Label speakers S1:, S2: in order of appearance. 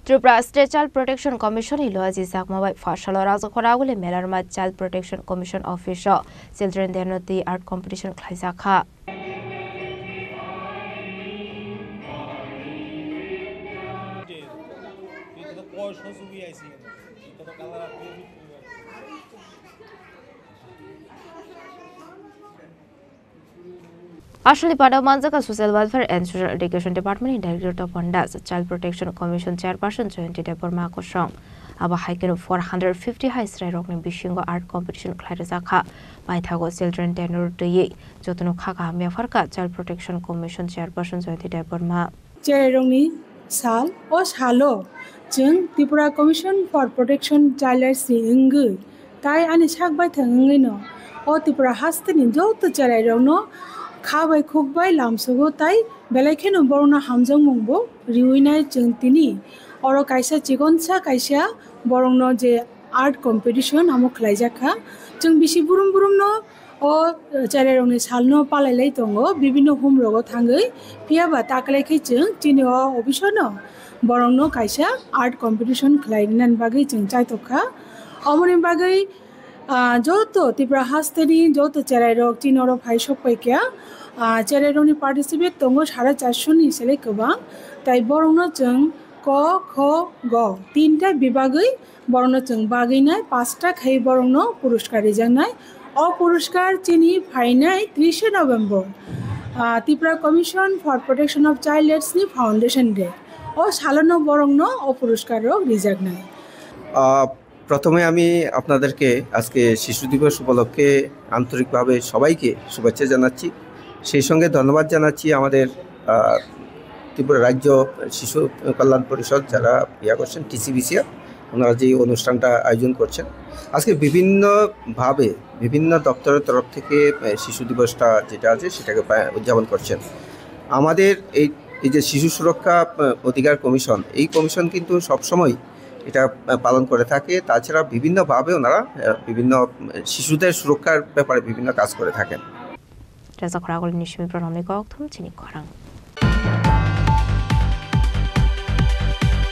S1: Tripura State Child Protection Commission Iloaji Sakmabai Fashala Razakoragule Melarma Child Protection Commission Official Children Denoti Art Competition Klaisaka. Ashli Padamanzaka Social Welfare and Social Education Department Director of Pandas Child Protection Commission Chairperson 20 Depor Makosong Aba Haiken 450 high stride rock Bishingo art competition Clarizaka Maithago Children Tenor Day Jotono Kaka Miafarka Child Protection Commission Chairperson 20 Depor Ma
S2: Cheroni Sal or Halo Jung Tripura Commission for Protection Child Rights Ingu Tai Anishak by Tangino or Tripura Hastin in Jota Cherono Kabai Cookby Lamsogo Tai, Belekeno Borona Hamjong Mumbo, Ruina Jungtini, or Kaisa Chigonsa Kaisia, Borono je art competition, Amo Klaijaka, Jung Bishi Burumburumno, or Cheronis Halno Palaletongo, Bibino Hum Rogotangai, Piaba Takaleki Jung, Tinio Obishono, Borono Kaisia, art competition, Klain and Bagay Jung Chaitoka, Omonim Bagay. Joto Tripura Hasteni, Joto Cherero, Tinoro Paisho Pekea, Chereroni participate Tongo Hara Chashuni Selekaba, Tai Borono Chung, Ko, Go, Tinta Bibagui, Borono Chung Bagina, Pastak Hay Borono, Puruskari Janai, or Puruskar Chini, Painai, 3 November. Tripura Commission for Protection of Child Rights Foundation Day, or Shalano Borono, or Puruskaro, Rizagnai.
S3: প্রথমে আমি আপনাদেরকে আজকে শিশু দিবস উপলক্ষে আন্তরিকভাবে সবাইকে শুভেচ্ছা জানাচ্ছি। সেই সঙ্গে ধন্যবাদ জানাচ্ছি আমাদের ত্রিপুরা রাজ্য শিশু কল্যাণ পরিষদ যারা করছেন টিসিবিসিআর, ওনারা যে অনুষ্ঠানটা আয়োজন করছেন। আজকে বিভিন্নভাবে বিভিন্ন দপ্তরের তরফ থেকে শিশু দিবসটা যেটা আছে সেটাকে উদযাপন করছেন। আমাদের এই যে শিশু সুরক্ষা অধিকার কমিশন, এই কমিশন কিন্তু সবসময় এটা পালন করে থাকে। তাছাড়া বিভিন্নভাবে ওনারা বিভিন্ন শিশুদের সুরক্ষার ব্যাপারে বিভিন্ন কাজ করে থাকেন।